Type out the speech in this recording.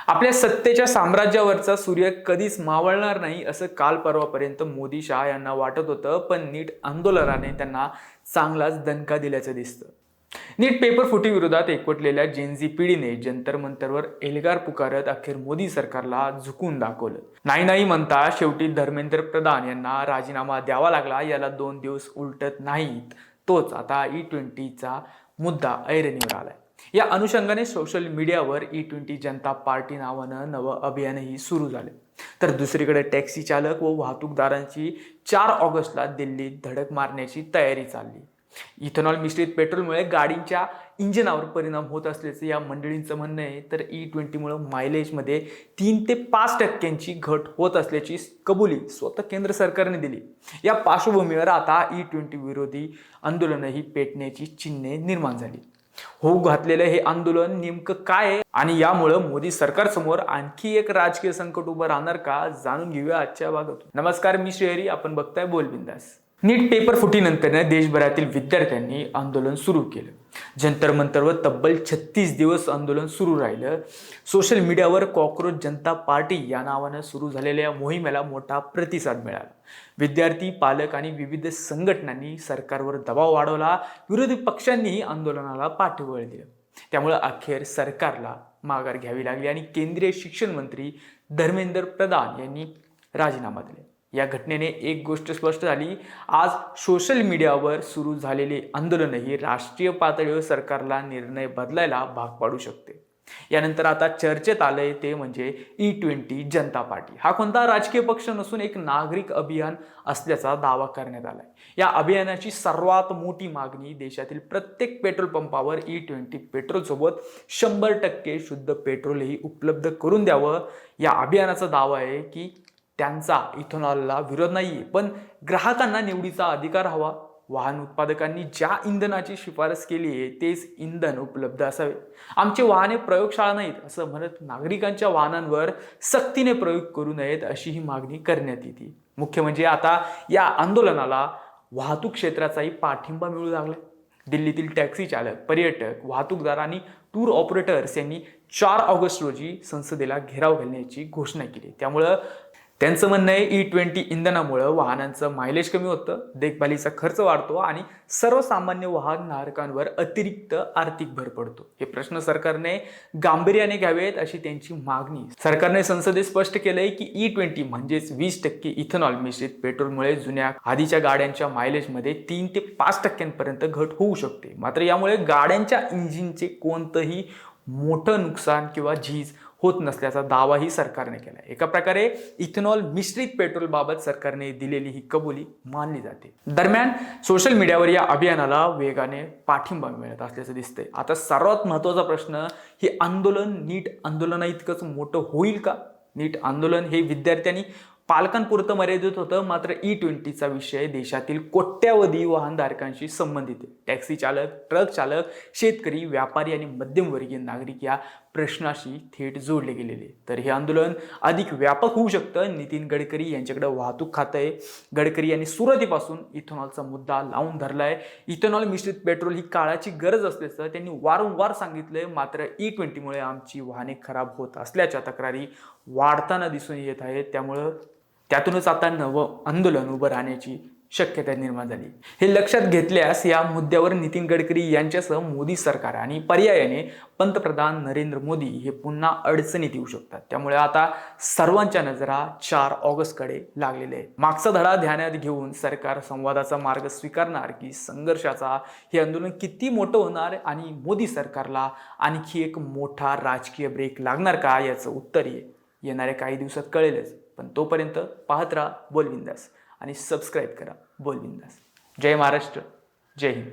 आपल्या सत्तेच्या साम्राज्यावरचा सूर्य कधीच मावळणार नाही असं काल परवापर्यंत मोदी शहा यांना वाटत होतं, पण नीट आंदोलनाने त्यांना चांगलाच दणका दिल्याचं दिसतं. नीट पेपर फुटी विरोधात एकवटलेल्या जेनझी पिढीने जंतर मंतरवर एल्गार पुकारत अखेर मोदी सरकारला झुकून दाखवलं. नाही नाही म्हणता शेवटी धर्मेंद्र प्रधान यांना राजीनामा द्यावा लागला. याला 2 दिवस उलटत नाहीत तोच आता E20चा मुद्दा ऐरणीवर आलाय. या अनुषंगाने सोशल मीडियावर E20 जनता पार्टी नावानं नवं अभियानही सुरू झाले. तर दुसरीकडे टॅक्सी चालक व वाहतूकदारांची 4 ऑगस्टला दिल्लीत धडक मारण्याची तयारी चालली. इथेनॉल मिश्रित पेट्रोलमुळे गाडींच्या इंजिनावर परिणाम होत असल्याचं या मंडळींचं म्हणणं आहे. तर E20मुळे मायलेजमध्ये 3 ते 5% घट होत असल्याची कबुली स्वतः केंद्र सरकारने दिली. या पार्श्वभूमीवर आता E20 विरोधी आंदोलनही पेटण्याची चिन्हे निर्माण झाली. होऊ घातलेलं हे आंदोलन नेमकं काय आहे आणि यामुळं मोदी सरकारसमोर आणखी एक राजकीय संकट उभं राहणार का, जाणून घेऊया आजच्या भागातून. नमस्कार, मी श्रीहरी, आपण बघताय बोलबिंदास. नीट पेपर फुटीनंतर देशभरातील विद्यार्थ्यांनी आंदोलन सुरू केलं. जंतर मंतरवर तब्बल 36 दिवस आंदोलन सुरू राहिलं. सोशल मीडियावर कॉक्रोच जनता पार्टी या नावानं सुरू झालेल्या मोहिमेला मोठा प्रतिसाद मिळाला. विद्यार्थी, पालक आणि विविध संघटनांनी सरकारवर दबाव वाढवला. विरोधी पक्षांनीही आंदोलनाला पाठबळ दिलं. त्यामुळे अखेर सरकारला माघार घ्यावी लागली आणि केंद्रीय शिक्षण मंत्री धर्मेंद्र प्रधान यांनी राजीनामा दिला. या घटनेने एक गोष्ट स्पष्ट झाली. आज सोशल मीडियावर सुरू झालेले आंदोलनही राष्ट्रीय पातळीवर सरकारला निर्णय बदलायला भाग पाडू शकते. यानंतर आता चर्चेत आलंय ते म्हणजे E20 जनता पार्टी. हा कोणता राजकीय पक्ष नसून एक नागरिक अभियान असल्याचा दावा करण्यात आलाय. या अभियानाची सर्वात मोठी मागणी देशातील प्रत्येक पेट्रोल पंपावर E20 पेट्रोल सोबत 100% शुद्ध पेट्रोलही उपलब्ध करून द्यावं. या अभियानाचा दावा आहे की त्यांचा इथेनॉलला विरोध नाहीये, पण ग्राहकांना निवडीचा अधिकार हवा. वाहन उत्पादकांनी ज्या इंधनाची शिफारस केली आहे तेच इंधन उपलब्ध असावे. आमचे वाहने प्रयोगशाळा नाहीत असं म्हणत नागरिकांच्या वाहनांवर सक्तीने प्रयोग करू नयेत अशी ही मागणी करण्यात येते. मुख्य म्हणजे आता या आंदोलनाला वाहतूक क्षेत्राचाही पाठिंबा मिळू लागला. दिल्लीतील टॅक्सी चालक, पर्यटक, वाहतूकदार आणि टूर ऑपरेटर्स यांनी 4 ऑगस्ट रोजी संसदेला घेराव घालण्याची घोषणा केली. त्यामुळं त्यांचं म्हणणं आहे E20 इंधनामुळे वाहनांचं मायलेज कमी होतं, देखभालीचा खर्च वाढतो आणि सर्वसामान्य वाहनधारकांवर अतिरिक्त आर्थिक भर पडतो. हे प्रश्न सरकारने गांभीर्याने घ्यावेत अशी त्यांची मागणी. सरकारने संसदेत स्पष्ट केलंय की E20 म्हणजेच 20% इथेनॉल मिश्रित पेट्रोलमुळे जुन्या आधीच्या गाड्यांच्या मायलेजमध्ये 3 ते 5% घट होऊ शकते. मात्र यामुळे गाड्यांच्या इंजिनचे कोणतंही मोठं नुकसान किंवा झीज होत नसल्याचा दावाही सरकारने केला. एका प्रकारे इथेनॉल मिश्रित पेट्रोल बाबत सरकारने दिलेली ही कबुली मानली जाते. दरम्यान सोशल मीडियावर या अभियानाला वेगाने पाठिंबा मिळत असल्याचं दिसतंय. आता सर्वात महत्त्वाचा प्रश्न, हे आंदोलन नीट आंदोलना इतकंच मोठं होईल का? नीट आंदोलन हे विद्यार्थ्यांनी पालकांपुरतं मर्यादित होतं, मात्र E20चा विषय देशातील कोट्यावधी वाहनधारकांशी संबंधित आहे. टॅक्सी चालक, ट्रक चालक, शेतकरी, व्यापारी आणि मध्यमवर्गीय नागरिक या प्रश्नाशी थेट जोडले गेलेले. तर हे आंदोलन अधिक व्यापक होऊ शकतं. नितीन गडकरी यांच्याकडे वाहतूक खातं आहे. गडकरी यांनी सुरुवातीपासून इथेनॉलचा मुद्दा लावून धरलाय. इथेनॉल मिश्रित पेट्रोल ही काळाची गरज असल्याचं त्यांनी वारंवार सांगितलंय. मात्र E20मुळे आमची वाहने खराब होत असल्याच्या तक्रारी वाढताना दिसून येत आहेत. त्यामुळं त्यातूनच आता नवं आंदोलन उभं राहण्याची शक्यता निर्माण झाली. हे लक्षात घेतल्यास या मुद्द्यावर नितीन गडकरी यांच्यासह मोदी सरकार आणि पर्यायाने पंतप्रधान नरेंद्र मोदी हे पुन्हा अडचणीत येऊ शकतात. त्यामुळे आता सर्वांच्या नजरा 4 ऑगस्टकडे लागलेल्या आहेत. मागचा धडा ध्यानात घेऊन सरकार संवादाचा मार्ग स्वीकारणार की संघर्षाचा? हे आंदोलन किती मोठं होणार आणि मोदी सरकारला आणखी एक मोठा राजकीय ब्रेक लागणार का? याचं उत्तर येणाऱ्या काही दिवसात कळेलच. पण तोपर्यंत पाहत राहा बोलबिंदास आणि सबस्क्राईब करा बोलबिंदास. जय महाराष्ट्र, जय हिंद.